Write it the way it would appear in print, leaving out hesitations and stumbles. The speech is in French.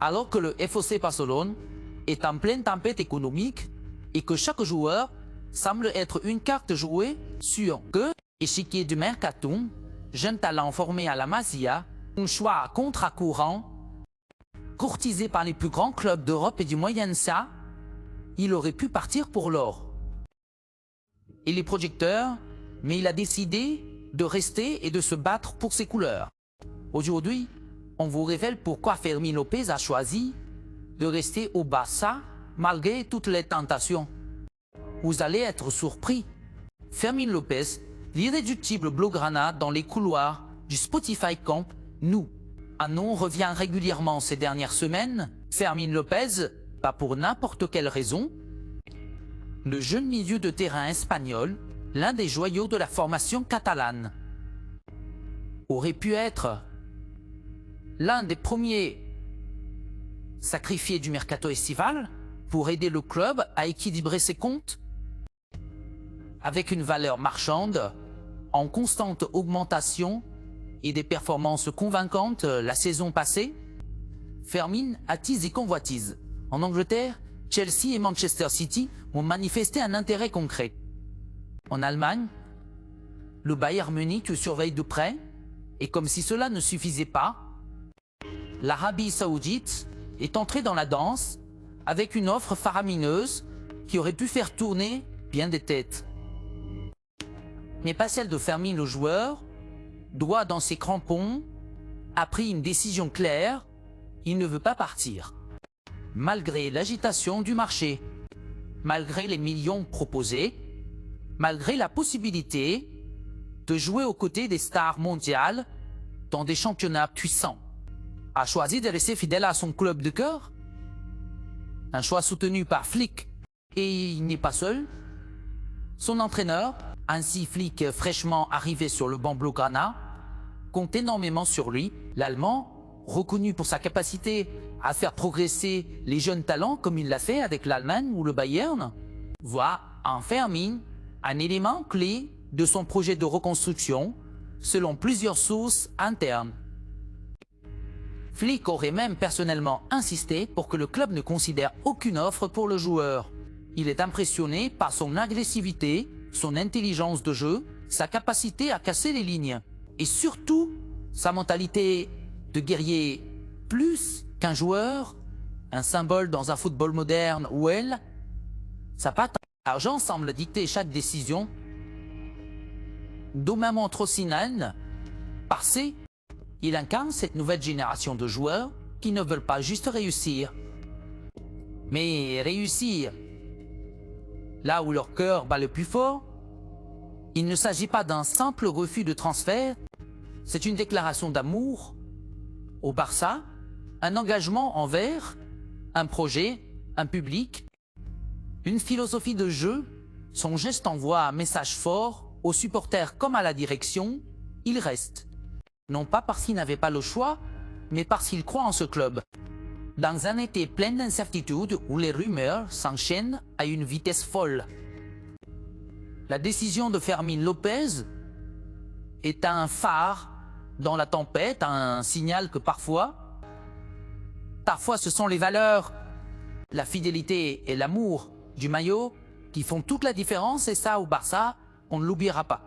Alors que le FC Barcelone est en pleine tempête économique et que chaque joueur semble être une carte jouée sur que échiquier du mercato, jeune talent formé à la Masia, un choix à contre-courant, courtisé par les plus grands clubs d'Europe et du Moyen-Orient, il aurait pu partir pour l'or. Et les projecteurs, mais il a décidé de rester et de se battre pour ses couleurs. Aujourd'hui, on vous révèle pourquoi Fermín López a choisi de rester au Barça malgré toutes les tentations. Vous allez être surpris. Fermín López, l'irréductible blaugrana dans les couloirs du Spotify Camp Nou. Un nom revient régulièrement ces dernières semaines. Fermín López, pas pour n'importe quelle raison. Le jeune milieu de terrain espagnol, l'un des joyaux de la formation catalane, aurait pu être l'un des premiers sacrifiés du mercato estival pour aider le club à équilibrer ses comptes. Avec une valeur marchande en constante augmentation et des performances convaincantes la saison passée, Fermín attise et convoitise. En Angleterre, Chelsea et Manchester City ont manifesté un intérêt concret. En Allemagne, le Bayern Munich le surveille de près, et comme si cela ne suffisait pas, l'Arabie Saoudite est entrée dans la danse avec une offre faramineuse qui aurait pu faire tourner bien des têtes. Mais pas celle de Fermín. Le joueur, doigt dans ses crampons, a pris une décision claire, il ne veut pas partir. Malgré l'agitation du marché, malgré les millions proposés, malgré la possibilité de jouer aux côtés des stars mondiales dans des championnats puissants, a choisi de rester fidèle à son club de cœur. Un choix soutenu par Flick, et il n'est pas seul. Son entraîneur, ainsi Flick fraîchement arrivé sur le banc blaugrana, compte énormément sur lui. L'Allemand, reconnu pour sa capacité à faire progresser les jeunes talents comme il l'a fait avec l'Allemagne ou le Bayern, voit en Fermín un élément clé de son projet de reconstruction, selon plusieurs sources internes. Flick aurait même personnellement insisté pour que le club ne considère aucune offre pour le joueur. Il est impressionné par son agressivité, son intelligence de jeu, sa capacité à casser les lignes, et surtout sa mentalité de guerrier plus qu'un joueur, un symbole dans un football moderne où sa patte à l'argent semble dicter chaque décision. Domamon Trosinan, Parcé, il incarne cette nouvelle génération de joueurs qui ne veulent pas juste réussir, mais réussir là où leur cœur bat le plus fort. Il ne s'agit pas d'un simple refus de transfert, c'est une déclaration d'amour au Barça, un engagement envers un projet, un public, une philosophie de jeu. Son geste envoie un message fort aux supporters comme à la direction, il reste. Non pas parce qu'il n'avait pas le choix, mais parce qu'il croit en ce club. Dans un été plein d'incertitudes où les rumeurs s'enchaînent à une vitesse folle. La décision de Fermín López est un phare dans la tempête, un signal que parfois ce sont les valeurs, la fidélité et l'amour du maillot qui font toute la différence, et ça au Barça, on ne l'oubliera pas.